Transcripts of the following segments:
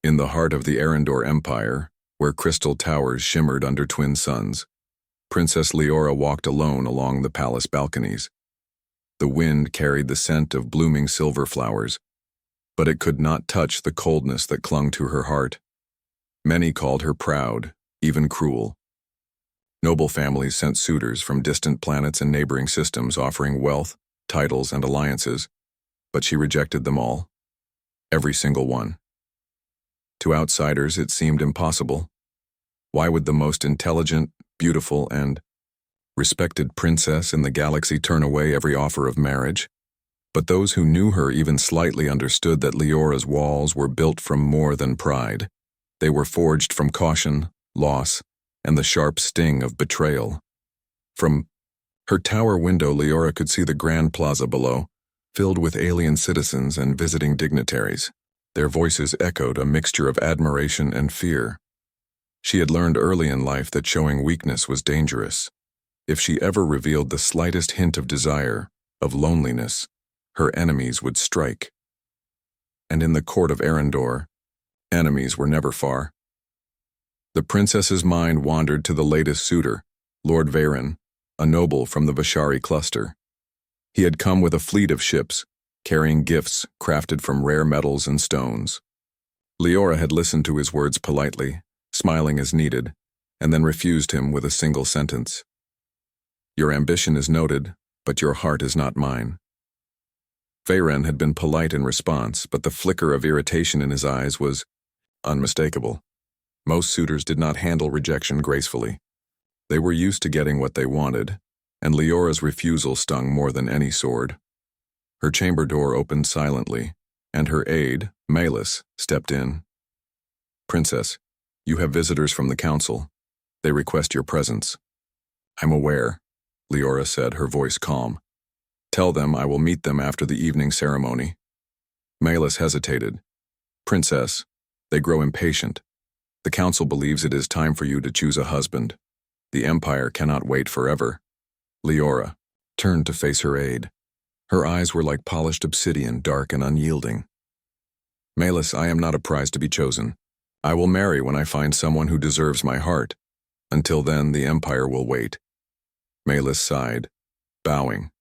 In the heart of the Arendor Empire, where crystal towers shimmered under twin suns, Princess Leora walked alone along the palace balconies. The wind carried the scent of blooming silver flowers, but it could not touch the coldness that clung to her heart. Many called her proud, even cruel. Noble families sent suitors from distant planets and neighboring systems offering wealth, titles, and alliances, but she rejected them all. Every single one. To outsiders, it seemed impossible. Why would the most intelligent, beautiful, and respected princess in the galaxy turn away every offer of marriage? But those who knew her even slightly understood that Leora's walls were built from more than pride. They were forged from caution, loss, and the sharp sting of betrayal. From her tower window, Leora could see the Grand Plaza below, filled with alien citizens and visiting dignitaries. Their voices echoed a mixture of admiration and fear. She had learned early in life that showing weakness was dangerous. If she ever revealed the slightest hint of desire, of loneliness, her enemies would strike. And in the court of Arendor, enemies were never far. The princess's mind wandered to the latest suitor, Lord Veyron, a noble from the Vishari cluster. He had come with a fleet of ships, carrying gifts crafted from rare metals and stones. Leora had listened to his words politely, smiling as needed, and then refused him with a single sentence. "Your ambition is noted, but your heart is not mine." Veyron had been polite in response, but the flicker of irritation in his eyes was unmistakable. Most suitors did not handle rejection gracefully. They were used to getting what they wanted, and Leora's refusal stung more than any sword. Her chamber door opened silently, and her aide, Malus, stepped in. "Princess, you have visitors from the council. They request your presence." "I'm aware," Leora said, her voice calm. "Tell them I will meet them after the evening ceremony." Malus hesitated. "Princess, they grow impatient. The council believes it is time for you to choose a husband. The Empire cannot wait forever." Leora turned to face her aide. Her eyes were like polished obsidian, dark and unyielding. "Malus, I am not a prize to be chosen. I will marry when I find someone who deserves my heart. Until then, the Empire will wait." Malus sighed, bowing.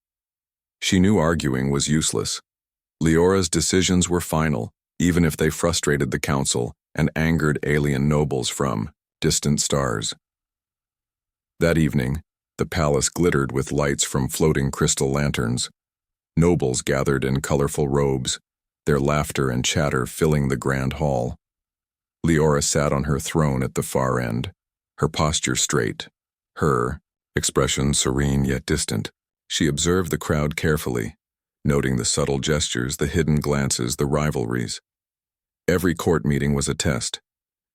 She knew arguing was useless. Leora's decisions were final, even if they frustrated the council and angered alien nobles from distant stars. That evening, the palace glittered with lights from floating crystal lanterns. Nobles gathered in colorful robes, their laughter and chatter filling the grand hall. Leora sat on her throne at the far end, her posture straight, her expression serene yet distant. She observed the crowd carefully, noting the subtle gestures, the hidden glances, the rivalries. Every court meeting was a test,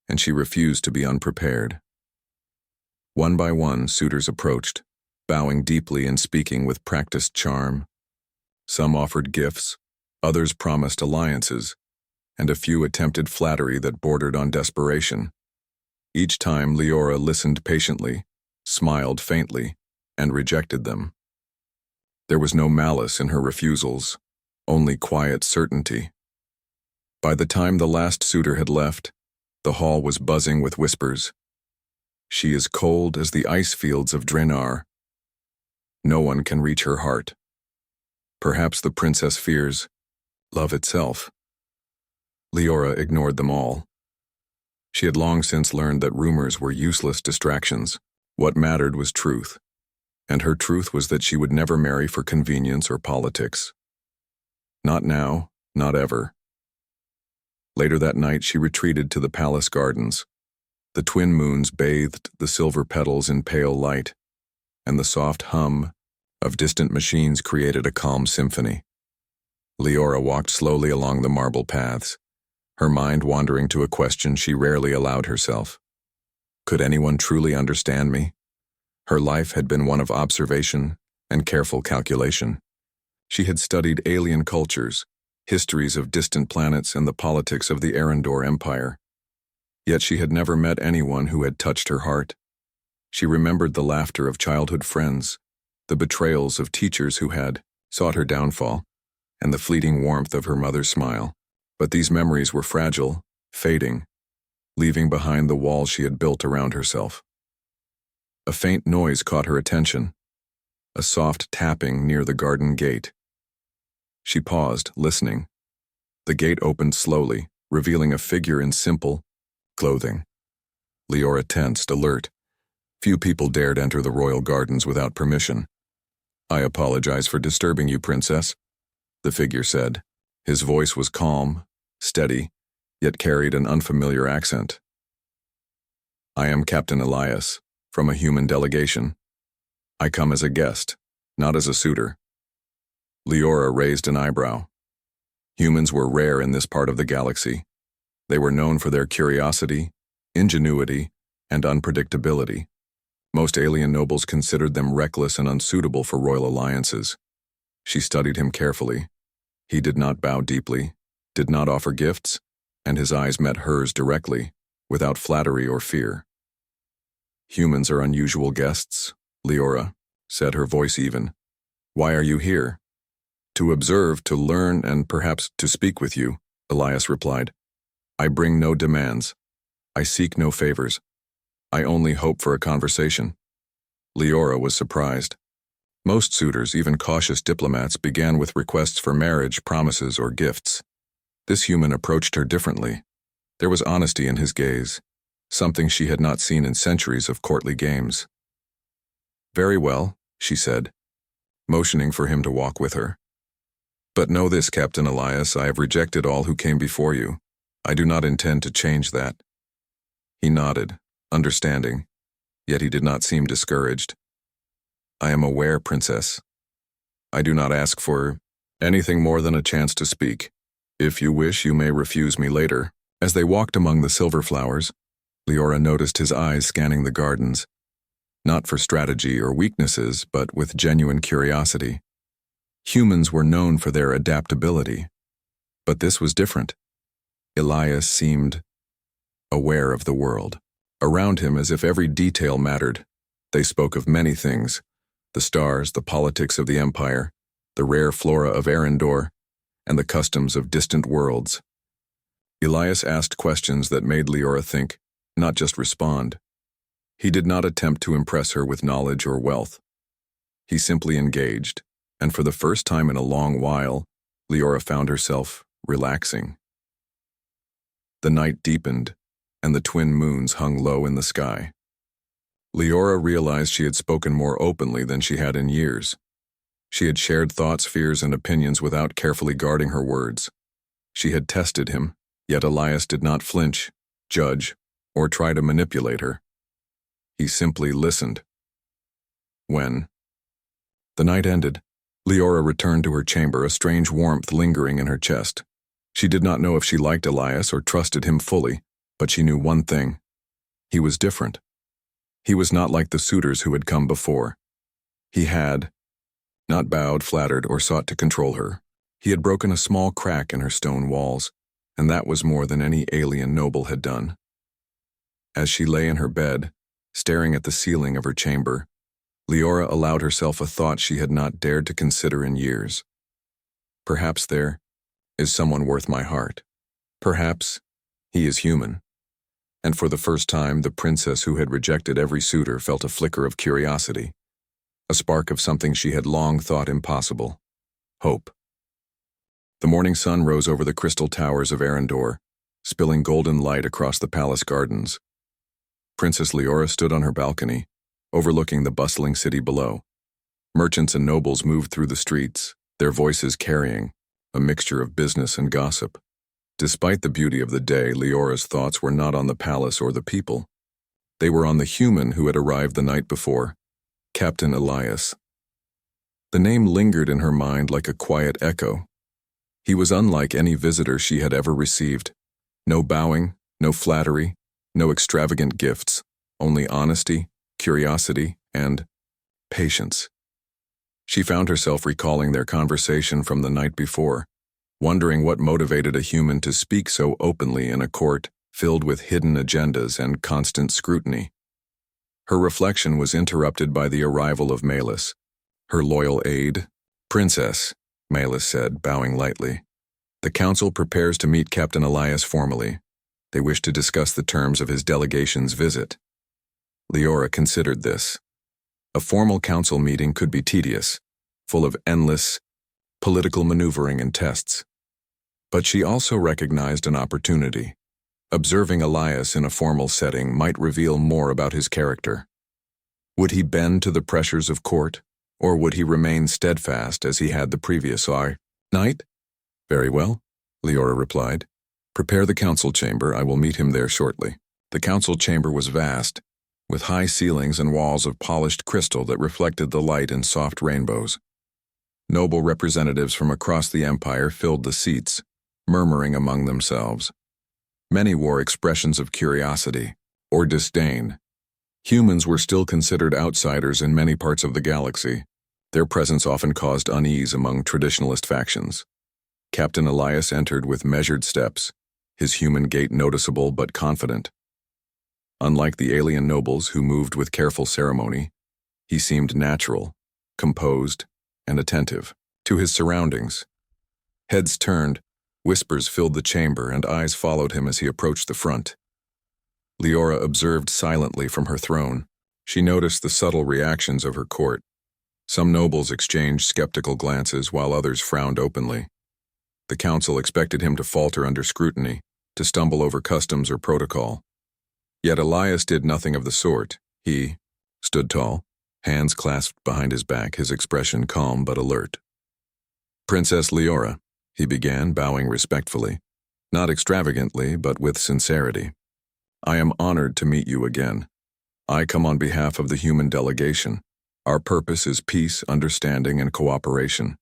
and she refused to be unprepared. One by one, suitors approached, bowing deeply and speaking with practiced charm. Some offered gifts, others promised alliances, and a few attempted flattery that bordered on desperation. Each time, Leora listened patiently, smiled faintly, and rejected them. There was no malice in her refusals, only quiet certainty. By the time the last suitor had left, the hall was buzzing with whispers. "She is cold as the ice fields of Drenar. No one can reach her heart. Perhaps the princess fears love itself." Leora ignored them all. She had long since learned that rumors were useless distractions. What mattered was truth, and her truth was that she would never marry for convenience or politics. Not now, not ever. Later that night, she retreated to the palace gardens. The twin moons bathed the silver petals in pale light, and the soft hum of distant machines created a calm symphony. Leora walked slowly along the marble paths, her mind wandering to a question she rarely allowed herself. Could anyone truly understand me? Her life had been one of observation and careful calculation. She had studied alien cultures, histories of distant planets, and the politics of the Arendor Empire. Yet she had never met anyone who had touched her heart. She remembered the laughter of childhood friends, the betrayals of teachers who had sought her downfall, and the fleeting warmth of her mother's smile. But these memories were fragile, fading, leaving behind the wall she had built around herself. A faint noise caught her attention, a soft tapping near the garden gate. She paused, listening. The gate opened slowly, revealing a figure in simple clothing. Leora tensed, alert. Few people dared enter the royal gardens without permission. "I apologize for disturbing you, Princess," the figure said. His voice was calm, steady, yet carried an unfamiliar accent. "I am Captain Elias, from a human delegation. I come as a guest, not as a suitor." Leora raised an eyebrow. Humans were rare in this part of the galaxy. They were known for their curiosity, ingenuity, and unpredictability. Most alien nobles considered them reckless and unsuitable for royal alliances. She studied him carefully. He did not bow deeply, did not offer gifts, and his eyes met hers directly, without flattery or fear. "Humans are unusual guests," Leora said, her voice even. "Why are you here?" "To observe, to learn, and perhaps to speak with you," Elias replied. "I bring no demands. I seek no favors. I only hope for a conversation." Leora was surprised. Most suitors, even cautious diplomats, began with requests for marriage, promises, or gifts. This human approached her differently. There was honesty in his gaze, something she had not seen in centuries of courtly games. "Very well," she said, motioning for him to walk with her. "But know this, Captain Elias, I have rejected all who came before you. I do not intend to change that." He nodded, understanding, yet he did not seem discouraged. "I am aware, Princess. I do not ask for anything more than a chance to speak. If you wish, you may refuse me later." As they walked among the silver flowers, Leora noticed his eyes scanning the gardens, not for strategy or weaknesses, but with genuine curiosity. Humans were known for their adaptability, but this was different. Elias seemed aware of the world around him, as if every detail mattered. They spoke of many things: the stars, the politics of the Empire, the rare flora of Arendor, and the customs of distant worlds. Elias asked questions that made Leora think, not just respond. He did not attempt to impress her with knowledge or wealth. He simply engaged, and for the first time in a long while, Leora found herself relaxing. The night deepened, and the twin moons hung low in the sky. Leora realized she had spoken more openly than she had in years. She had shared thoughts, fears, and opinions without carefully guarding her words. She had tested him, yet Elias did not flinch, judge, or try to manipulate her. He simply listened. When the night ended, Leora returned to her chamber, a strange warmth lingering in her chest. She did not know if she liked Elias or trusted him fully, but she knew one thing: he was different. He was not like the suitors who had come before. He had not bowed, flattered, or sought to control her. He had broken a small crack in her stone walls, and that was more than any alien noble had done. As she lay in her bed, staring at the ceiling of her chamber, Leora allowed herself a thought she had not dared to consider in years. Perhaps there is someone worth my heart. Perhaps he is human. And for the first time, the princess who had rejected every suitor felt a flicker of curiosity, a spark of something she had long thought impossible: hope. The morning sun rose over the crystal towers of Arendor, spilling golden light across the palace gardens. Princess Leora stood on her balcony, overlooking the bustling city below. Merchants and nobles moved through the streets, their voices carrying a mixture of business and gossip. Despite the beauty of the day, Leora's thoughts were not on the palace or the people. They were on the human who had arrived the night before, Captain Elias. The name lingered in her mind like a quiet echo. He was unlike any visitor she had ever received. No bowing, no flattery, no extravagant gifts, only honesty, curiosity, and patience. She found herself recalling their conversation from the night before, wondering what motivated a human to speak so openly in a court filled with hidden agendas and constant scrutiny. Her reflection was interrupted by the arrival of Malus, her loyal aide. "Princess," Malus said, bowing lightly, "the council prepares to meet Captain Elias formally. They wished to discuss the terms of his delegation's visit. Leora considered this. A formal council meeting could be tedious, full of endless political maneuvering and tests. But she also recognized an opportunity. Observing Elias in a formal setting might reveal more about his character. Would he bend to the pressures of court, or would he remain steadfast as he had the previous night? Very well, Leora replied. Prepare the council chamber, I will meet him there shortly. The council chamber was vast, with high ceilings and walls of polished crystal that reflected the light in soft rainbows. Noble representatives from across the empire filled the seats, murmuring among themselves. Many wore expressions of curiosity or disdain. Humans were still considered outsiders in many parts of the galaxy. Their presence often caused unease among traditionalist factions. Captain Elias entered with measured steps, his human gait noticeable but confident. Unlike the alien nobles who moved with careful ceremony, he seemed natural, composed, and attentive to his surroundings. Heads turned, whispers filled the chamber, and eyes followed him as he approached the front. Leora observed silently from her throne. She noticed the subtle reactions of her court. Some nobles exchanged skeptical glances while others frowned openly. The council expected him to falter under scrutiny, to stumble over customs or protocol. Yet Elias did nothing of the sort. He stood tall, hands clasped behind his back, his expression calm but alert. Princess Leora, he began, bowing respectfully, not extravagantly but with sincerity. I am honored to meet you again. I come on behalf of the human delegation. Our purpose is peace, understanding, and cooperation.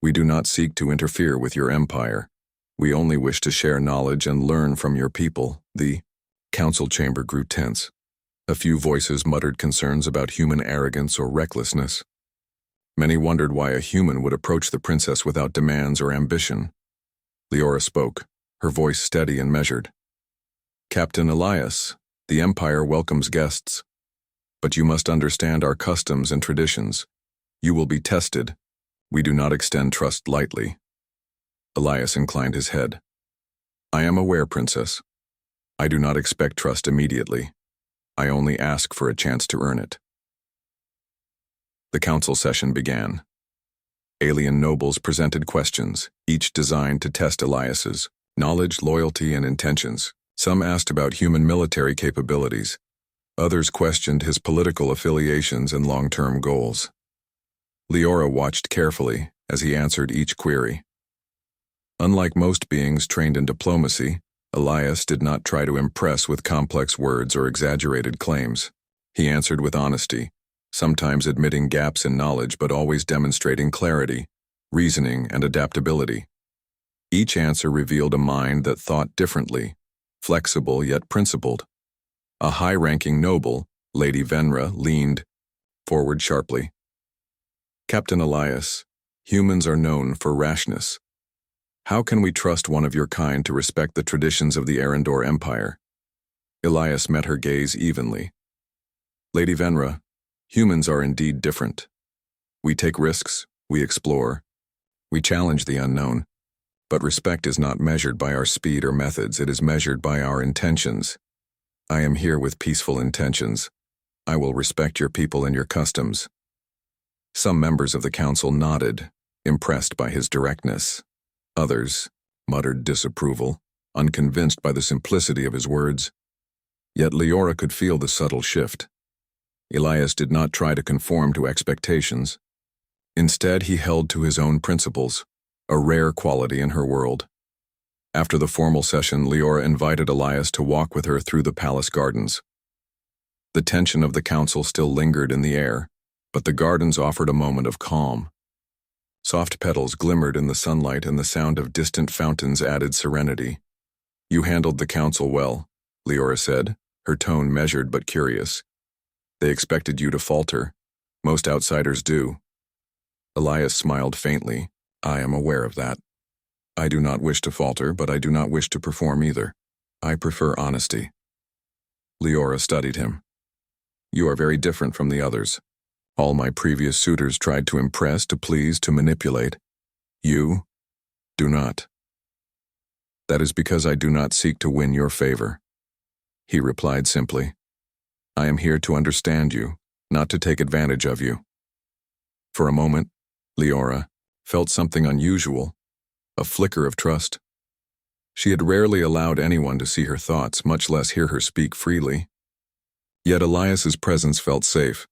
We do not seek to interfere with your empire. We only wish to share knowledge and learn from your people. The council chamber grew tense. A few voices muttered concerns about human arrogance or recklessness. Many wondered why a human would approach the princess without demands or ambition. Leora spoke, her voice steady and measured. Captain Elias, the Empire welcomes guests. But you must understand our customs and traditions. You will be tested. We do not extend trust lightly. Elias inclined his head. I am aware, Princess. I do not expect trust immediately. I only ask for a chance to earn it. The council session began. Alien nobles presented questions, each designed to test Elias's knowledge, loyalty, and intentions. Some asked about human military capabilities. Others questioned his political affiliations and long-term goals. Leora watched carefully as he answered each query. Unlike most beings trained in diplomacy, Elias did not try to impress with complex words or exaggerated claims. He answered with honesty, sometimes admitting gaps in knowledge but always demonstrating clarity, reasoning, and adaptability. Each answer revealed a mind that thought differently, flexible yet principled. A high-ranking noble, Lady Venra, leaned forward sharply. Captain Elias, humans are known for rashness. How can we trust one of your kind to respect the traditions of the Arendor Empire? Elias met her gaze evenly. Lady Venra, humans are indeed different. We take risks, we explore, we challenge the unknown. But respect is not measured by our speed or methods, it is measured by our intentions. I am here with peaceful intentions. I will respect your people and your customs. Some members of the council nodded, impressed by his directness. Others muttered disapproval, unconvinced by the simplicity of his words. Yet Leora could feel the subtle shift. Elias did not try to conform to expectations. Instead, he held to his own principles, a rare quality in her world. After the formal session, Leora invited Elias to walk with her through the palace gardens. The tension of the council still lingered in the air, but the gardens offered a moment of calm. Soft petals glimmered in the sunlight and the sound of distant fountains added serenity. You handled the council well, Leora said, her tone measured but curious. They expected you to falter. Most outsiders do. Elias smiled faintly. I am aware of that. I do not wish to falter, but I do not wish to perform either. I prefer honesty. Leora studied him. You are very different from the others. All my previous suitors tried to impress, to please, to manipulate. You do not. "That is because I do not seek to win your favor," he replied simply. "I am here to understand you, not to take advantage of you." For a moment, Leora felt something unusual, a flicker of trust. She had rarely allowed anyone to see her thoughts, much less hear her speak freely. Yet Elias's presence felt safe,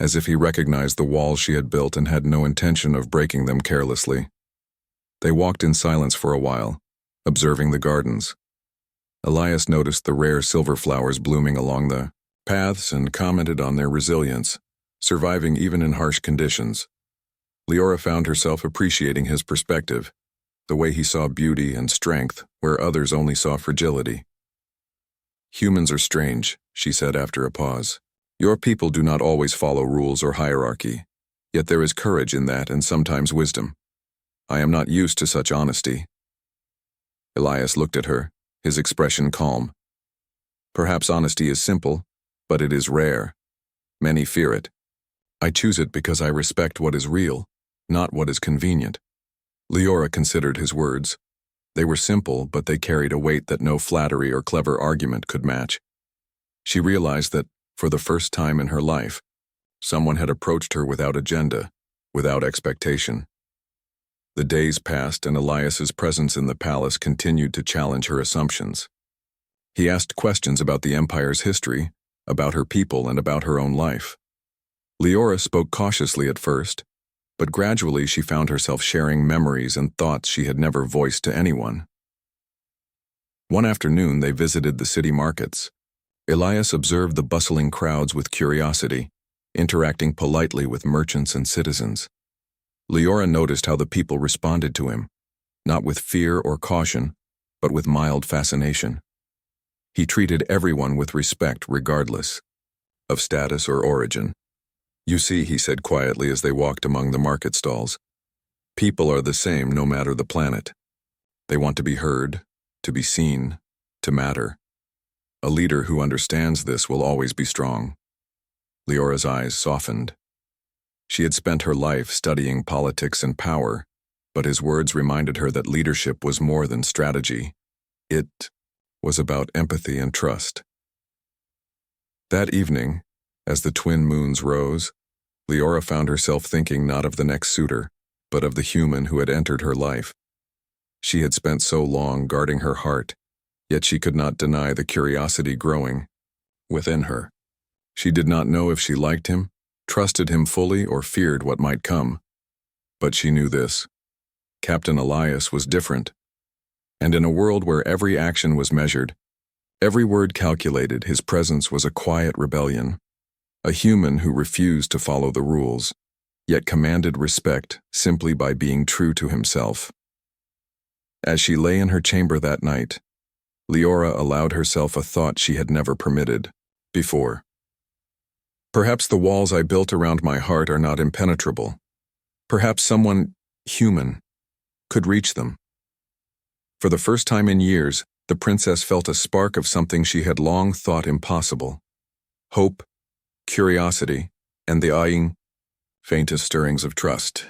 as if he recognized the walls she had built and had no intention of breaking them carelessly. They walked in silence for a while, observing the gardens. Elias noticed the rare silver flowers blooming along the paths and commented on their resilience, surviving even in harsh conditions. Leora found herself appreciating his perspective, the way he saw beauty and strength where others only saw fragility. "Humans are strange," she said after a pause. "Your people do not always follow rules or hierarchy, yet there is courage in that and sometimes wisdom. I am not used to such honesty." Elias looked at her, his expression calm. "Perhaps honesty is simple, but it is rare. Many fear it. I choose it because I respect what is real, not what is convenient." Leora considered his words. They were simple, but they carried a weight that no flattery or clever argument could match. She realized that, for the first time in her life, someone had approached her without agenda, without expectation. The days passed and Elias's presence in the palace continued to challenge her assumptions. He asked questions about the Empire's history, about her people, and about her own life. Leora spoke cautiously at first, but gradually she found herself sharing memories and thoughts she had never voiced to anyone. One afternoon they visited the city markets. Elias observed the bustling crowds with curiosity, interacting politely with merchants and citizens. Leora noticed how the people responded to him, not with fear or caution, but with mild fascination. He treated everyone with respect regardless of status or origin. "You see," he said quietly as they walked among the market stalls, "people are the same no matter the planet. They want to be heard, to be seen, to matter. A leader who understands this will always be strong." Leora's eyes softened. She had spent her life studying politics and power, but his words reminded her that leadership was more than strategy. It was about empathy and trust. That evening, as the twin moons rose, Leora found herself thinking not of the next suitor, but of the human who had entered her life. She had spent so long guarding her heart, yet she could not deny the curiosity growing within her. She did not know if she liked him, trusted him fully, or feared what might come. But she knew this: Captain Elias was different. And in a world where every action was measured, every word calculated, his presence was a quiet rebellion. A human who refused to follow the rules, yet commanded respect simply by being true to himself. As she lay in her chamber that night, Leora allowed herself a thought she had never permitted before. Perhaps the walls I built around my heart are not impenetrable. Perhaps someone human could reach them. For the first time in years, the princess felt a spark of something she had long thought impossible: hope, curiosity, and the faintest stirrings of trust.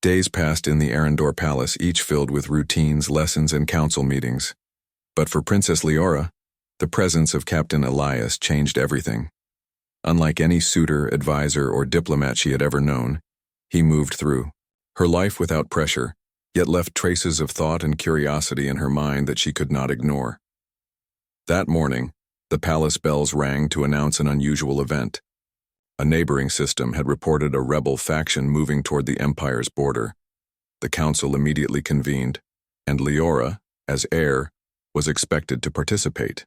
Days passed in the Arendor Palace, each filled with routines, lessons, and council meetings. But for Princess Leora, the presence of Captain Elias changed everything. Unlike any suitor, advisor, or diplomat she had ever known, he moved through her life without pressure, yet left traces of thought and curiosity in her mind that she could not ignore. That morning, the palace bells rang to announce an unusual event. A neighboring system had reported a rebel faction moving toward the Empire's border. The council immediately convened, and Leora, as heir, was expected to participate.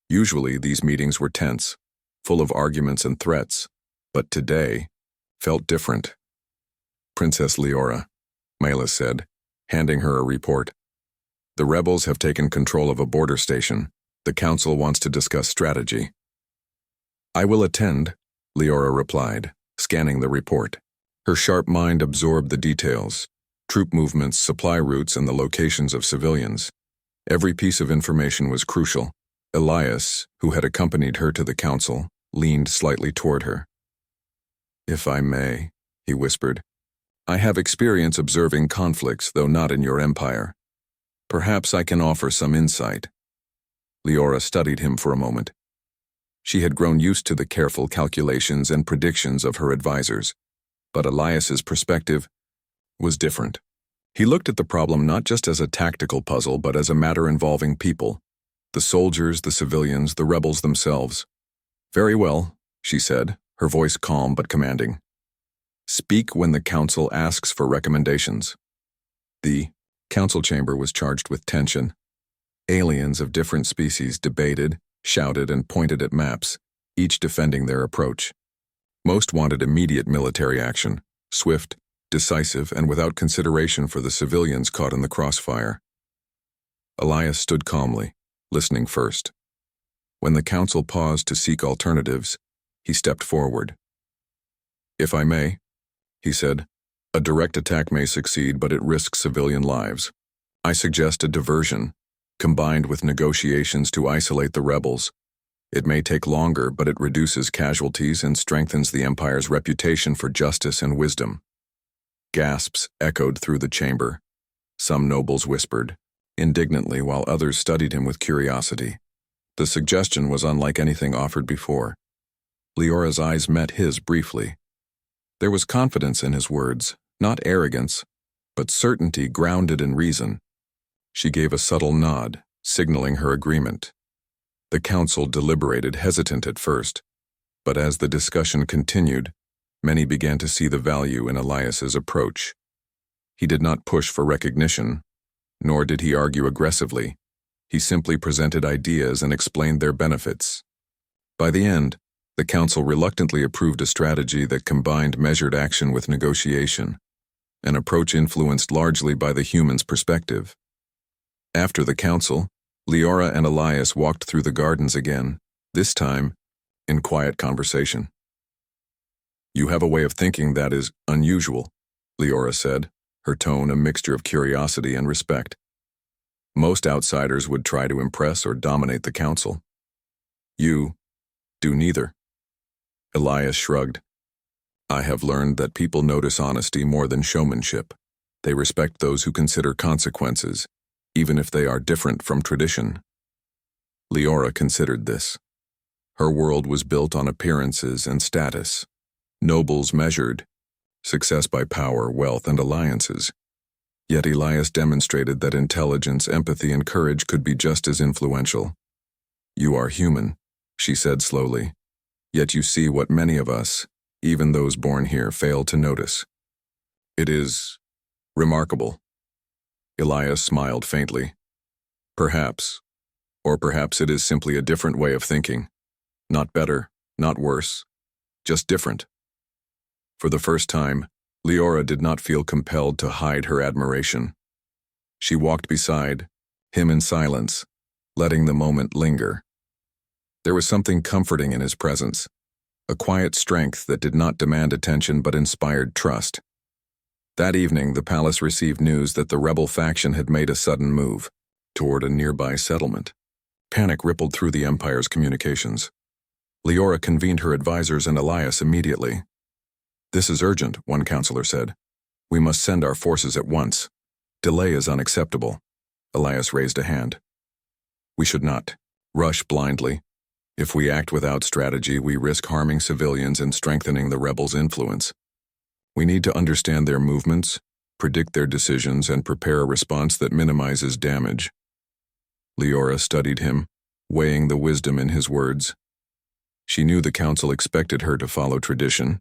Usually these meetings were tense, full of arguments and threats, but today felt different. "Princess Leora," Malus said, handing her a report. "The rebels have taken control of a border station. The council wants to discuss strategy." "I will attend," Leora replied, scanning the report. Her sharp mind absorbed the details: troop movements, supply routes, and the locations of civilians. Every piece of information was crucial. Elias, who had accompanied her to the council, leaned slightly toward her. "If I may," he whispered, "I have experience observing conflicts, though not in your empire. Perhaps I can offer some insight. Leora studied him for a moment. She had grown used to the careful calculations and predictions of her advisors, but Elias's perspective was different. He looked at the problem not just as a tactical puzzle, but as a matter involving people. The soldiers, the civilians, the rebels themselves. Very well, she said, her voice calm but commanding. Speak when the council asks for recommendations. The council chamber was charged with tension. Aliens of different species debated, shouted, and pointed at maps, each defending their approach. Most wanted immediate military action, swift, decisive, and without consideration for the civilians caught in the crossfire. Elias stood calmly, listening first. When the council paused to seek alternatives, he stepped forward. If I may, he said, a direct attack may succeed, but it risks civilian lives. I suggest a diversion, combined with negotiations to isolate the rebels. It may take longer, but it reduces casualties and strengthens the Empire's reputation for justice and wisdom. Gasps echoed through the chamber. Some nobles whispered, indignantly, while others studied him with curiosity. The suggestion was unlike anything offered before. Leora's eyes met his briefly. There was confidence in his words, not arrogance, but certainty grounded in reason. She gave a subtle nod, signaling her agreement. The council deliberated, hesitant at first, but as the discussion continued, many began to see the value in Elias's approach. He did not push for recognition, nor did he argue aggressively. He simply presented ideas and explained their benefits. By the end, the council reluctantly approved a strategy that combined measured action with negotiation, an approach influenced largely by the human's perspective. After the council, Leora and Elias walked through the gardens again, this time in quiet conversation. You have a way of thinking that is unusual, Leora said, her tone a mixture of curiosity and respect. Most outsiders would try to impress or dominate the council. You do neither. Elias shrugged. I have learned that people notice honesty more than showmanship. They respect those who consider consequences, even if they are different from tradition. Leora considered this. Her world was built on appearances and status. Nobles measured success by power, wealth, and alliances. Yet Elias demonstrated that intelligence, empathy, and courage could be just as influential. You are human, she said slowly, yet you see what many of us, even those born here, fail to notice. It is remarkable. Elias smiled faintly. Perhaps, or perhaps it is simply a different way of thinking. Not better, not worse, just different. For the first time, Leora did not feel compelled to hide her admiration. She walked beside him in silence, letting the moment linger. There was something comforting in his presence, a quiet strength that did not demand attention but inspired trust. That evening, the palace received news that the rebel faction had made a sudden move toward a nearby settlement. Panic rippled through the Empire's communications. Leora convened her advisors and Elias immediately. This is urgent, one counselor said. We must send our forces at once. Delay is unacceptable. Elias raised a hand. We should not rush blindly. If we act without strategy, we risk harming civilians and strengthening the rebels' influence. We need to understand their movements, predict their decisions, and prepare a response that minimizes damage. Leora studied him, weighing the wisdom in his words. She knew the council expected her to follow tradition,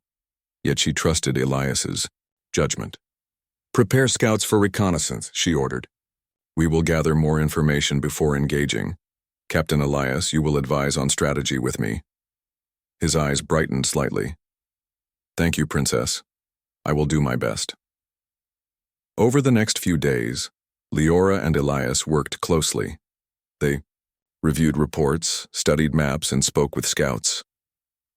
yet she trusted Elias's judgment. Prepare scouts for reconnaissance, she ordered. We will gather more information before engaging. Captain Elias, you will advise on strategy with me. His eyes brightened slightly. Thank you, Princess. I will do my best. Over the next few days, Leora and Elias worked closely. They reviewed reports, studied maps, and spoke with scouts.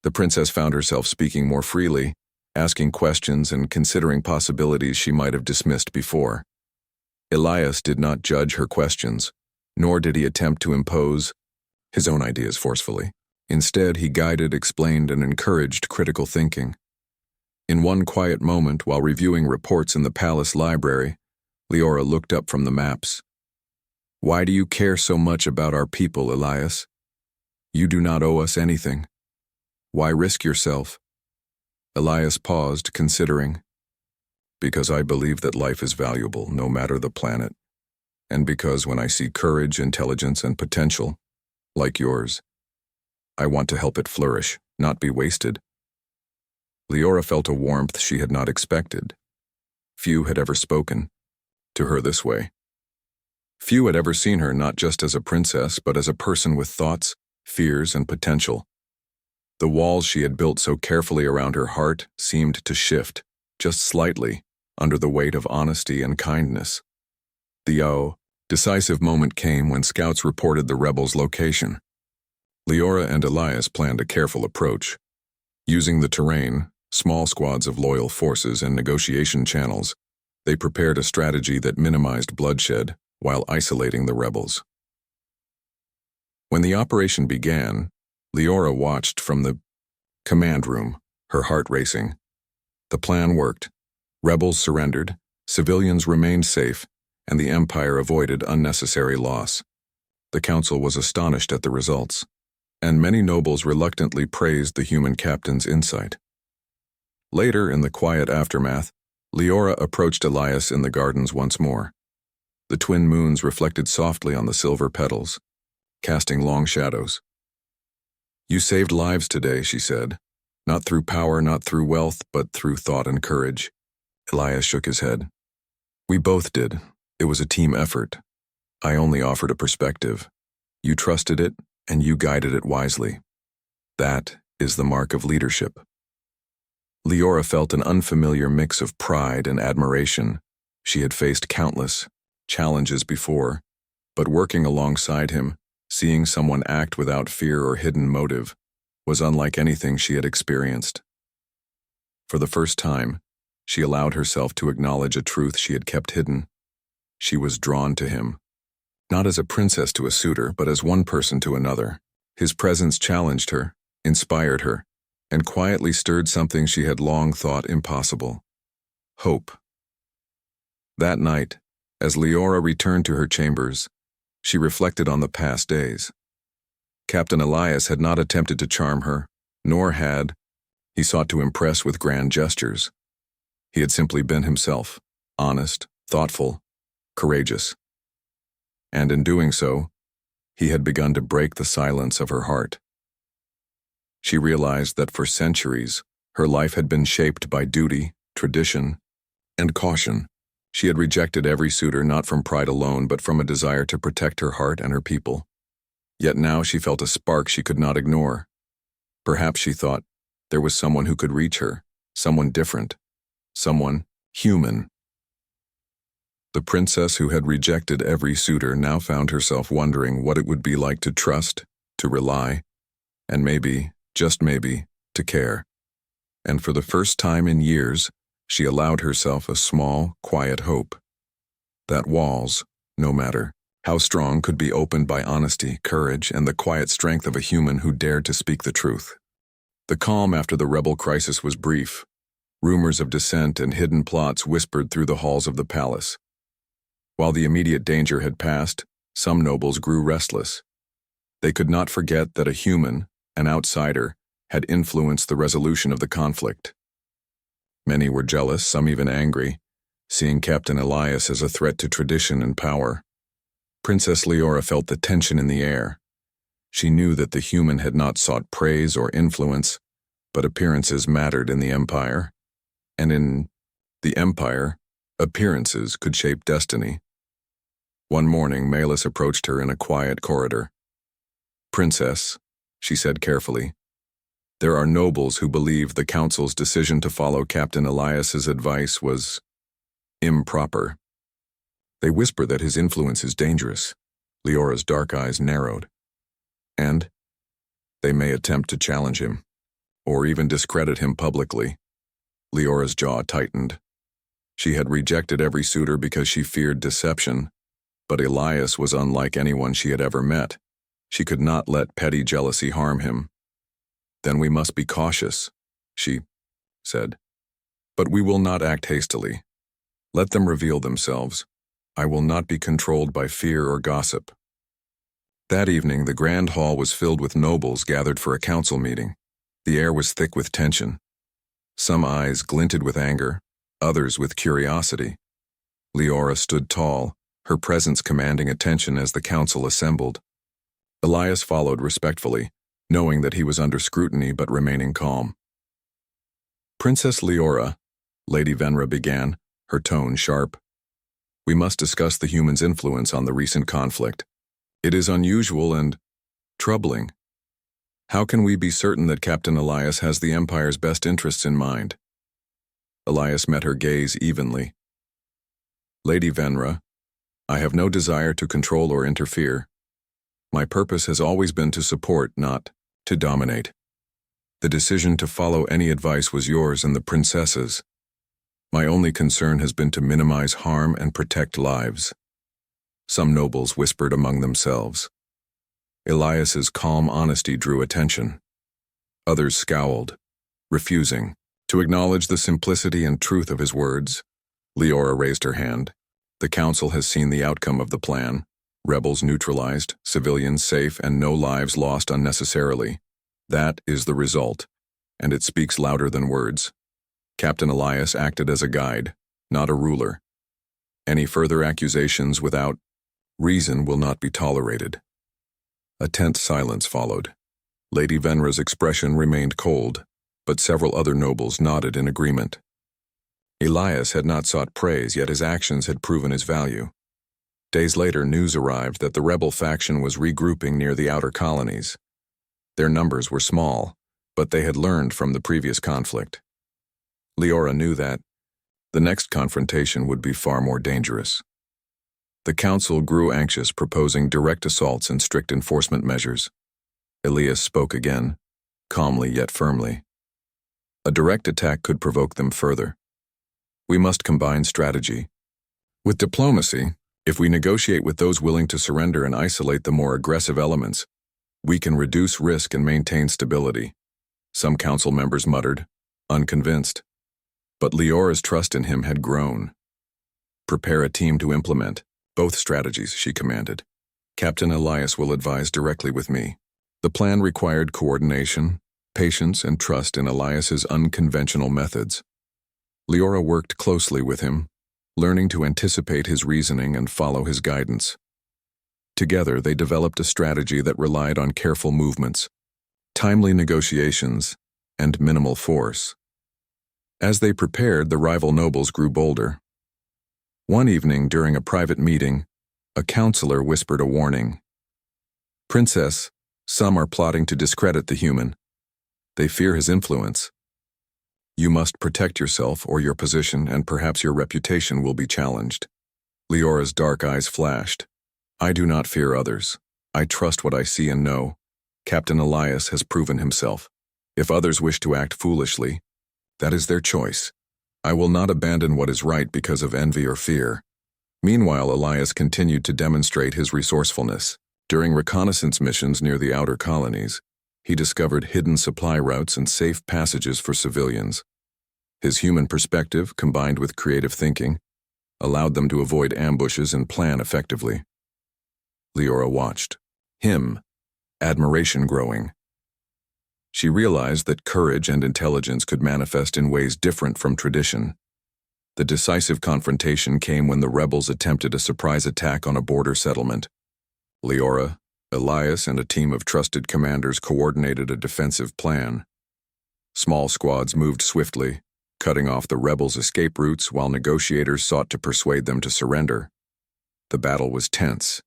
The princess found herself speaking more freely, asking questions and considering possibilities she might have dismissed before. Elias did not judge her questions, nor did he attempt to impose his own ideas forcefully. Instead, he guided, explained, and encouraged critical thinking. In one quiet moment, while reviewing reports in the palace library, Leora looked up from the maps. Why do you care so much about our people, Elias? You do not owe us anything. Why risk yourself? Elias paused, considering. Because I believe that life is valuable, no matter the planet. And because when I see courage, intelligence, and potential, like yours, I want to help it flourish, not be wasted. Leora felt a warmth she had not expected. Few had ever spoken to her this way. Few had ever seen her not just as a princess, but as a person with thoughts, fears, and potential. The walls she had built so carefully around her heart seemed to shift, just slightly, under the weight of honesty and kindness. The decisive moment came when scouts reported the rebels' location. Leora and Elias planned a careful approach. Using the terrain, small squads of loyal forces, and negotiation channels, they prepared a strategy that minimized bloodshed while isolating the rebels. When the operation began, Leora watched from the command room, her heart racing. The plan worked. Rebels surrendered, civilians remained safe, and the Empire avoided unnecessary loss. The Council was astonished at the results, and many nobles reluctantly praised the human captain's insight. Later, in the quiet aftermath, Leora approached Elias in the gardens once more. The twin moons reflected softly on the silver petals, casting long shadows. You saved lives today, she said. Not through power, not through wealth, but through thought and courage. Elias shook his head. We both did. It was a team effort. I only offered a perspective. You trusted it, and you guided it wisely. That is the mark of leadership. Leora felt an unfamiliar mix of pride and admiration. She had faced countless challenges before, but working alongside him, seeing someone act without fear or hidden motive, was unlike anything she had experienced. For the first time, she allowed herself to acknowledge a truth she had kept hidden. She was drawn to him, not as a princess to a suitor, but as one person to another. His presence challenged her, inspired her, and quietly stirred something she had long thought impossible: hope. That night, as Leora returned to her chambers, she reflected on the past days. Captain Elias had not attempted to charm her, nor had he sought to impress with grand gestures. He had simply been himself, honest, thoughtful, courageous. And in doing so, he had begun to break the silence of her heart. She realized that for centuries, her life had been shaped by duty, tradition, and caution. She had rejected every suitor not from pride alone, but from a desire to protect her heart and her people. Yet now she felt a spark she could not ignore. Perhaps, she thought, there was someone who could reach her, someone different, someone human. The princess who had rejected every suitor now found herself wondering what it would be like to trust, to rely, and maybe, just maybe, to care. And for the first time in years, she allowed herself a small, quiet hope. That walls, no matter how strong, could be opened by honesty, courage, and the quiet strength of a human who dared to speak the truth. The calm after the rebel crisis was brief. Rumors of dissent and hidden plots whispered through the halls of the palace. While the immediate danger had passed, some nobles grew restless. They could not forget that a human, an outsider, had influenced the resolution of the conflict. Many were jealous, some even angry, seeing Captain Elias as a threat to tradition and power. Princess Leora felt the tension in the air. She knew that the human had not sought praise or influence, but appearances mattered in the Empire. And in the Empire, appearances could shape destiny. One morning, Malus approached her in a quiet corridor. "Princess," she said carefully, "there are nobles who believe the Council's decision to follow Captain Elias's advice was improper. They whisper that his influence is dangerous." Leora's dark eyes narrowed. "And they may attempt to challenge him, or even discredit him publicly." Leora's jaw tightened. She had rejected every suitor because she feared deception, but Elias was unlike anyone she had ever met. She could not let petty jealousy harm him. "Then we must be cautious," she said. "But we will not act hastily. Let them reveal themselves. I will not be controlled by fear or gossip. That evening, the grand hall was filled with nobles gathered for a council meeting. The air was thick with tension. Some eyes glinted with anger, others with curiosity. Leora stood tall, her presence commanding attention as the council assembled. Elias followed respectfully, knowing that he was under scrutiny but remaining calm. Princess Leora, Lady Venra began, her tone sharp. We must discuss the humans' influence on the recent conflict. It is unusual and troubling. How can we be certain that Captain Elias has the Empire's best interests in mind? Elias met her gaze evenly. Lady Venra, I have no desire to control or interfere. My purpose has always been to support, not to dominate. The decision to follow any advice was yours and the princess's. My only concern has been to minimize harm and protect lives. Some nobles whispered among themselves. Elias's calm honesty drew attention. Others scowled, refusing to acknowledge the simplicity and truth of his words. Leora raised her hand. The council has seen the outcome of the plan. Rebels neutralized, civilians safe, and no lives lost unnecessarily. That is the result, and it speaks louder than words. Captain Elias acted as a guide, not a ruler. Any further accusations without reason will not be tolerated. A tense silence followed. Lady Venra's expression remained cold, but several other nobles nodded in agreement. Elias had not sought praise, yet his actions had proven his value. Days later, news arrived that the rebel faction was regrouping near the outer colonies. Their numbers were small, but they had learned from the previous conflict. Leora knew that the next confrontation would be far more dangerous. The council grew anxious, proposing direct assaults and strict enforcement measures. Elias spoke again, calmly yet firmly. A direct attack could provoke them further. We must combine strategy with diplomacy. If we negotiate with those willing to surrender and isolate the more aggressive elements, we can reduce risk and maintain stability. Some council members muttered, unconvinced. But Leora's trust in him had grown. Prepare a team to implement both strategies, she commanded. Captain Elias will advise directly with me. The plan required coordination, patience, and trust in Elias's unconventional methods. Leora worked closely with him, learning to anticipate his reasoning and follow his guidance. Together, they developed a strategy that relied on careful movements, timely negotiations, and minimal force. As they prepared, the rival nobles grew bolder. One evening, during a private meeting, a counselor whispered a warning. Princess, some are plotting to discredit the human. They fear his influence. You must protect yourself or your position, and perhaps your reputation will be challenged. Leora's dark eyes flashed. I do not fear others. I trust what I see and know. Captain Elias has proven himself. If others wish to act foolishly, that is their choice. I will not abandon what is right because of envy or fear. Meanwhile, Elias continued to demonstrate his resourcefulness. During reconnaissance missions near the outer colonies, he discovered hidden supply routes and safe passages for civilians. His human perspective, combined with creative thinking, allowed them to avoid ambushes and plan effectively. Leora watched, admiration growing. She realized that courage and intelligence could manifest in ways different from tradition. The decisive confrontation came when the rebels attempted a surprise attack on a border settlement. Leora, Elias, and a team of trusted commanders coordinated a defensive plan. Small squads moved swiftly, cutting off the rebels' escape routes while negotiators sought to persuade them to surrender. The battle was tense.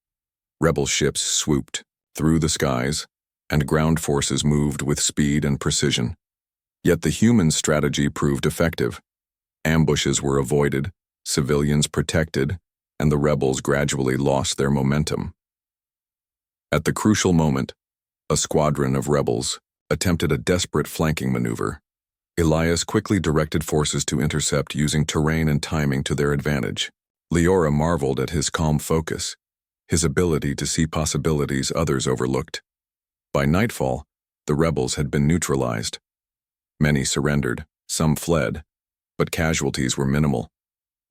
Rebel ships swooped through the skies, and ground forces moved with speed and precision. Yet the human strategy proved effective. Ambushes were avoided, civilians protected, and the rebels gradually lost their momentum. At the crucial moment, a squadron of rebels attempted a desperate flanking maneuver. Elias quickly directed forces to intercept using terrain and timing to their advantage. Leora marveled at his calm focus, his ability to see possibilities others overlooked. By nightfall, the rebels had been neutralized. Many surrendered, some fled, but casualties were minimal.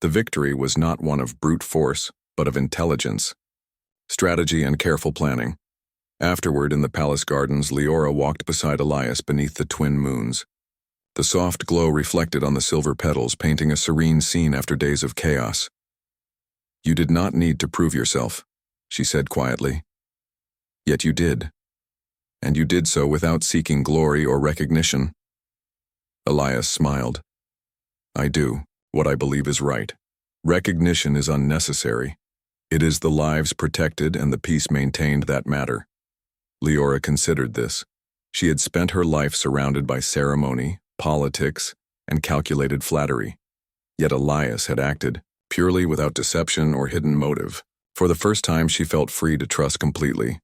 The victory was not one of brute force, but of intelligence, strategy, and careful planning. Afterward, in the palace gardens, Leora walked beside Elias beneath the twin moons. The soft glow reflected on the silver petals, painting a serene scene after days of chaos. "You did not need to prove yourself," she said quietly. "Yet you did. And you did so without seeking glory or recognition." Elias smiled. "I do what I believe is right. Recognition is unnecessary. It is the lives protected and the peace maintained that matter." Leora considered this. She had spent her life surrounded by ceremony, politics, and calculated flattery. Yet Elias had acted purely without deception or hidden motive. For the first time, she felt free to trust completely.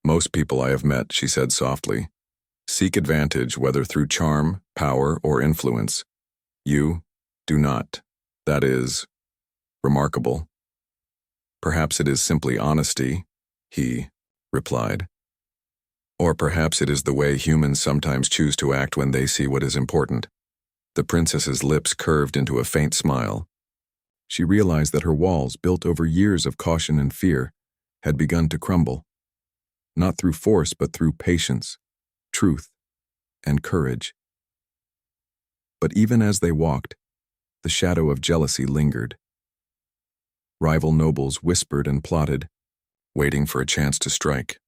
"Most people I have met," she said softly, "seek advantage whether through charm, power, or influence. You do not. That is remarkable." "Perhaps it is simply honesty," he replied. "Or perhaps it is the way humans sometimes choose to act when they see what is important." The princess's lips curved into a faint smile. She realized that her walls, built over years of caution and fear, had begun to crumble. Not through force, but through patience, truth, and courage. But even as they walked, the shadow of jealousy lingered. Rival nobles whispered and plotted, waiting for a chance to strike.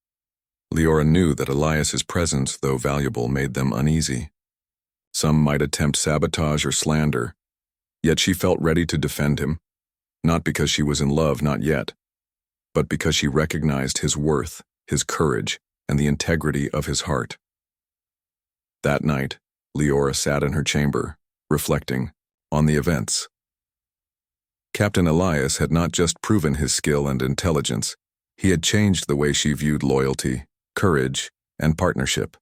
Leora knew that Elias's presence, though valuable, made them uneasy. Some might attempt sabotage or slander, yet she felt ready to defend him, not because she was in love, not yet, but because she recognized his worth, his courage, and the integrity of his heart. That night, Leora sat in her chamber, reflecting on the events. Captain Elias had not just proven his skill and intelligence, he had changed the way she viewed loyalty, courage, and partnership.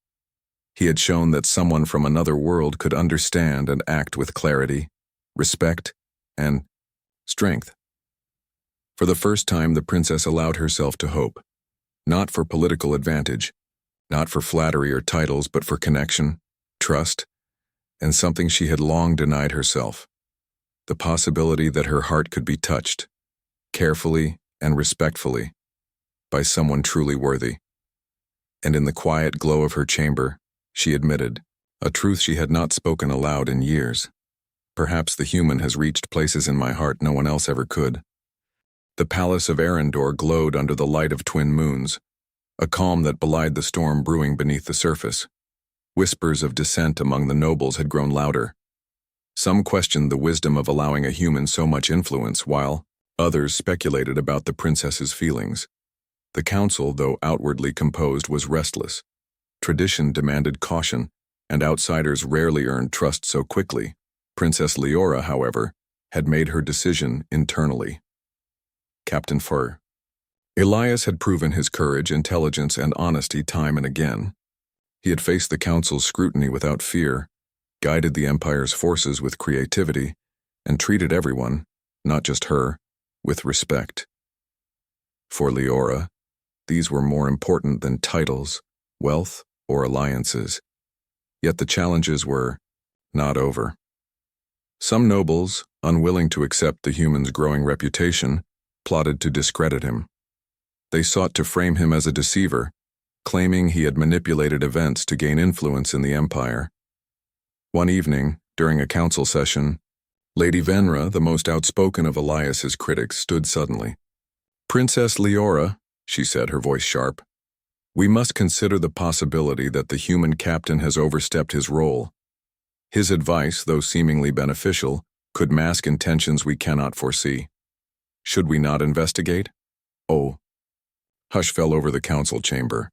He had shown that someone from another world could understand and act with clarity, respect, and strength. For the first time, the princess allowed herself to hope, not for political advantage, not for flattery or titles, but for connection, trust, and something she had long denied herself: the possibility that her heart could be touched, carefully and respectfully, by someone truly worthy. And in the quiet glow of her chamber, she admitted a truth she had not spoken aloud in years. "Perhaps the human has reached places in my heart no one else ever could." The palace of Arendor glowed under the light of twin moons, a calm that belied the storm brewing beneath the surface. Whispers of dissent among the nobles had grown louder. Some questioned the wisdom of allowing a human so much influence, while others speculated about the princess's feelings. The council, though outwardly composed, was restless. Tradition demanded caution, and outsiders rarely earned trust so quickly. Princess Leora, however, had made her decision internally. Captain Fur. Elias had proven his courage, intelligence, and honesty time and again. He had faced the council's scrutiny without fear, guided the Empire's forces with creativity, and treated everyone, not just her, with respect. For Leora, these were more important than titles, wealth, or alliances. Yet the challenges were not over. Some nobles, unwilling to accept the human's growing reputation, plotted to discredit him. They sought to frame him as a deceiver, claiming he had manipulated events to gain influence in the Empire. One evening, during a council session, Lady Venra, the most outspoken of Elias's critics, stood suddenly. "Princess Leora," she said, her voice sharp, "we must consider the possibility that the human captain has overstepped his role. His advice, though seemingly beneficial, could mask intentions we cannot foresee. Should we not investigate?" "Oh." Hush fell over the council chamber.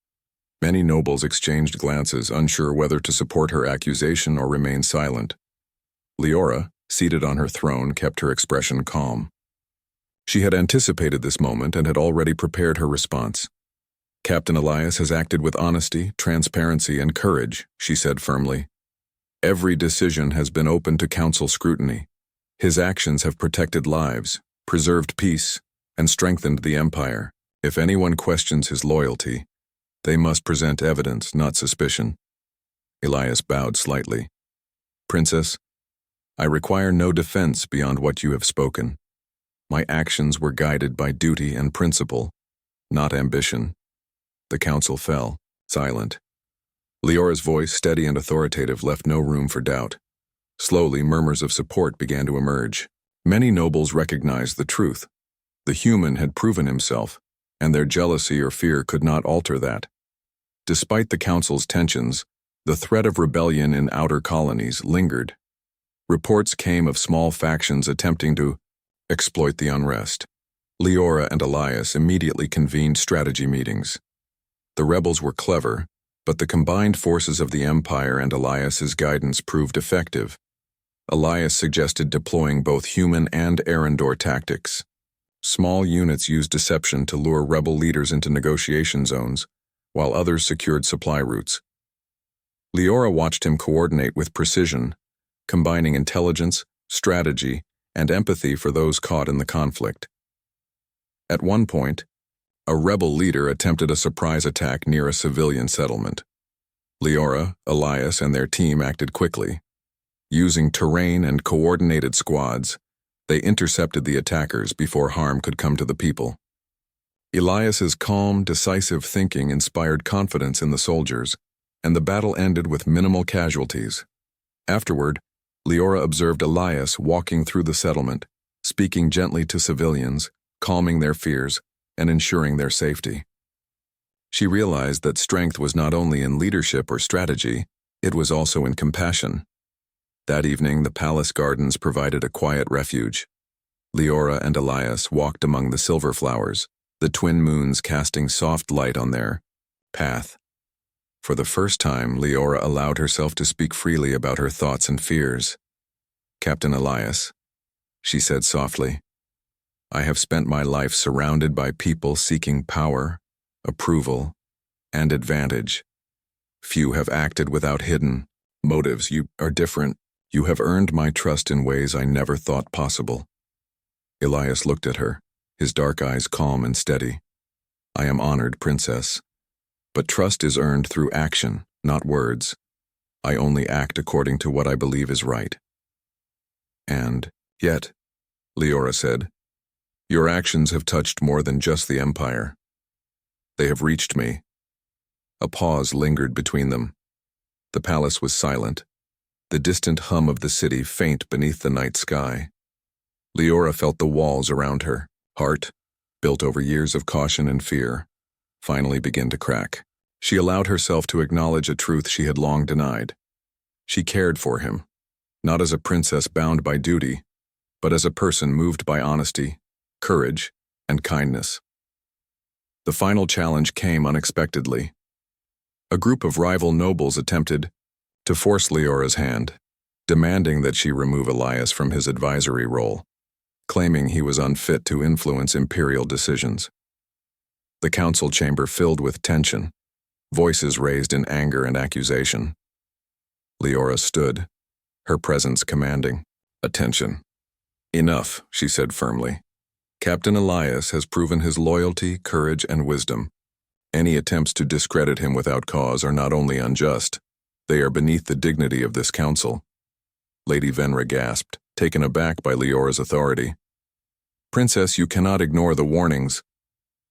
Many nobles exchanged glances, unsure whether to support her accusation or remain silent. Leora, seated on her throne, kept her expression calm. She had anticipated this moment and had already prepared her response. "Captain Elias has acted with honesty, transparency, and courage," she said firmly. "Every decision has been open to council scrutiny. His actions have protected lives, preserved peace, and strengthened the Empire. If anyone questions his loyalty, they must present evidence, not suspicion." Elias bowed slightly. "Princess, I require no defense beyond what you have spoken. My actions were guided by duty and principle, not ambition. The council fell, silent. Leora's voice, steady and authoritative, left no room for doubt. Slowly, murmurs of support began to emerge. Many nobles recognized the truth. The human had proven himself, and their jealousy or fear could not alter that. Despite the council's tensions, the threat of rebellion in outer colonies lingered. Reports came of small factions attempting to exploit the unrest. Leora and Elias immediately convened strategy meetings. The rebels were clever, but the combined forces of the Empire and Elias's guidance proved effective. Elias suggested deploying both human and Arendor tactics. Small units used deception to lure rebel leaders into negotiation zones, while others secured supply routes. Leora watched him coordinate with precision, combining intelligence, strategy, and empathy for those caught in the conflict. At one point, a rebel leader attempted a surprise attack near a civilian settlement. Leora, Elias, and their team acted quickly. Using terrain and coordinated squads, they intercepted the attackers before harm could come to the people. Elias's calm, decisive thinking inspired confidence in the soldiers, and the battle ended with minimal casualties. Afterward, Leora observed Elias walking through the settlement, speaking gently to civilians, calming their fears, and ensuring their safety. She realized that strength was not only in leadership or strategy, it was also in compassion. That evening, the palace gardens provided a quiet refuge. Leora and Elias walked among the silver flowers, the twin moons casting soft light on their path. For the first time, Leora allowed herself to speak freely about her thoughts and fears. "Captain Elias," she said softly, "I have spent my life surrounded by people seeking power, approval, and advantage. Few have acted without hidden motives. You are different. You have earned my trust in ways I never thought possible." Elias looked at her, his dark eyes calm and steady. "I am honored, Princess. But trust is earned through action, not words. I only act according to what I believe is right." "And yet," Leora said, "your actions have touched more than just the Empire. They have reached me." A pause lingered between them. The palace was silent, the distant hum of the city faint beneath the night sky. Leora felt the walls around her, heart, built over years of caution and fear, finally begin to crack. She allowed herself to acknowledge a truth she had long denied. She cared for him, not as a princess bound by duty, but as a person moved by honesty, courage, and kindness. The final challenge came unexpectedly. A group of rival nobles attempted to force Leora's hand, demanding that she remove Elias from his advisory role, claiming he was unfit to influence imperial decisions. The council chamber filled with tension, voices raised in anger and accusation. Leora stood, her presence commanding. "Attention. Enough," she said firmly. "Captain Elias has proven his loyalty, courage, and wisdom. Any attempts to discredit him without cause are not only unjust, they are beneath the dignity of this council." Lady Venra gasped, taken aback by Leora's authority. "Princess, you cannot ignore the warnings."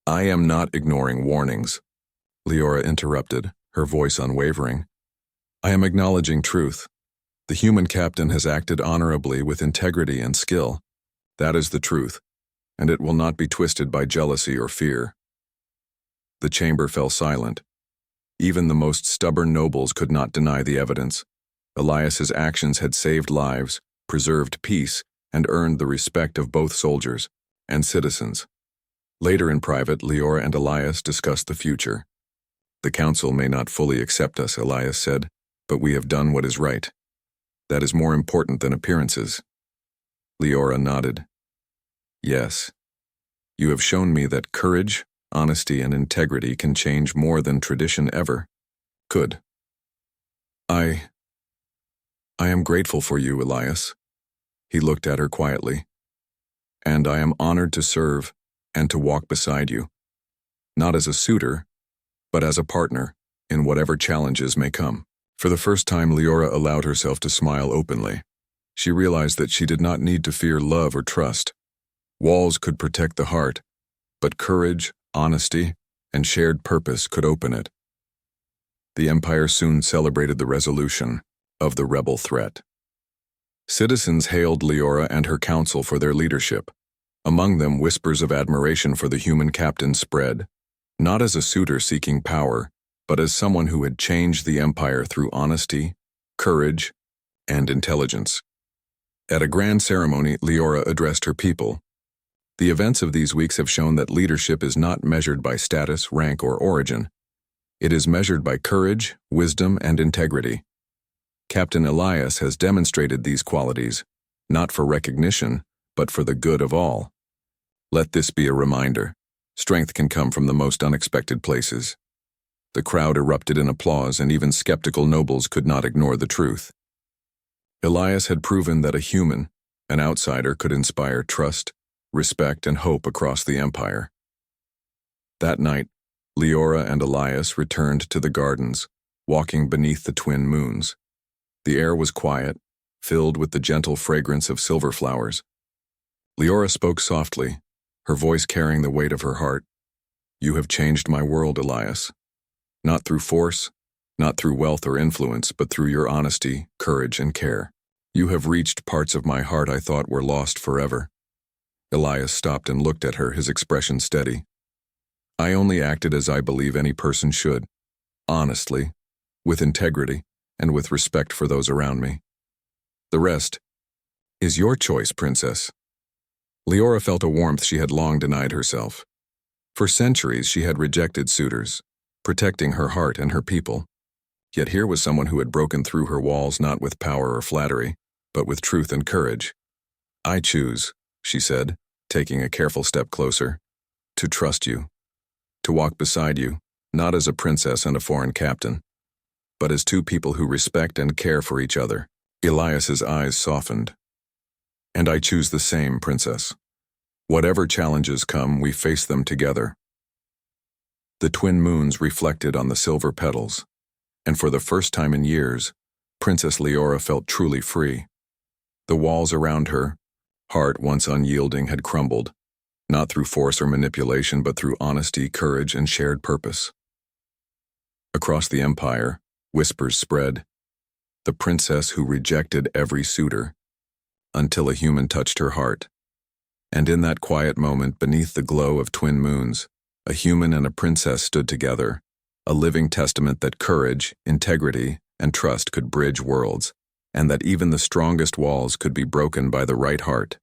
"I am not ignoring warnings," Leora interrupted, her voice unwavering. "I am acknowledging truth. The human captain has acted honorably with integrity and skill. That is the truth, and it will not be twisted by jealousy or fear." The chamber fell silent. Even the most stubborn nobles could not deny the evidence. Elias's actions had saved lives, preserved peace, and earned the respect of both soldiers and citizens. Later in private, Leora and Elias discussed the future. "The council may not fully accept us," Elias said, "but we have done what is right. That is more important than appearances." Leora nodded. "Yes. You have shown me that courage, honesty, and integrity can change more than tradition ever could. I am grateful for you, Elias." He looked at her quietly. "And I am honored to serve and to walk beside you, not as a suitor, but as a partner in whatever challenges may come." For the first time, Leora allowed herself to smile openly. She realized that she did not need to fear love or trust. Walls could protect the heart, but courage, honesty, and shared purpose could open it. The Empire soon celebrated the resolution of the rebel threat. Citizens hailed Leora and her council for their leadership. Among them, whispers of admiration for the human captain spread, not as a suitor seeking power, but as someone who had changed the Empire through honesty, courage, and intelligence. At a grand ceremony, Leora addressed her people. The events of these weeks have shown that leadership is not measured by status, rank, or origin. It is measured by courage, wisdom, and integrity. Captain Elias has demonstrated these qualities, not for recognition, but for the good of all. Let this be a reminder. Strength can come from the most unexpected places. The crowd erupted in applause, and even skeptical nobles could not ignore the truth. Elias had proven that a human, an outsider, could inspire trust, respect, and hope across the Empire. That night, Leora and Elias returned to the gardens, walking beneath the twin moons. The air was quiet, filled with the gentle fragrance of silver flowers. Leora spoke softly, her voice carrying the weight of her heart. "You have changed my world, Elias. Not through force, not through wealth or influence, but through your honesty, courage, and care. You have reached parts of my heart I thought were lost forever." Elias stopped and looked at her, his expression steady. "I only acted as I believe any person should, honestly, with integrity, and with respect for those around me. The rest is your choice, Princess." Leora felt a warmth she had long denied herself. For centuries she had rejected suitors, protecting her heart and her people. Yet here was someone who had broken through her walls not with power or flattery, but with truth and courage. "I choose," she said, taking a careful step closer, "to trust you, to walk beside you, not as a princess and a foreign captain, but as two people who respect and care for each other." Elias's eyes softened. "And I choose the same, Princess. Whatever challenges come, we face them together." The twin moons reflected on the silver petals, and for the first time in years, Princess Leora felt truly free. The walls around her, heart once unyielding, had crumbled, not through force or manipulation, but through honesty, courage, and shared purpose. Across the Empire, whispers spread, the princess who rejected every suitor, until a human touched her heart. And in that quiet moment, beneath the glow of twin moons, a human and a princess stood together, a living testament that courage, integrity, and trust could bridge worlds, and that even the strongest walls could be broken by the right heart.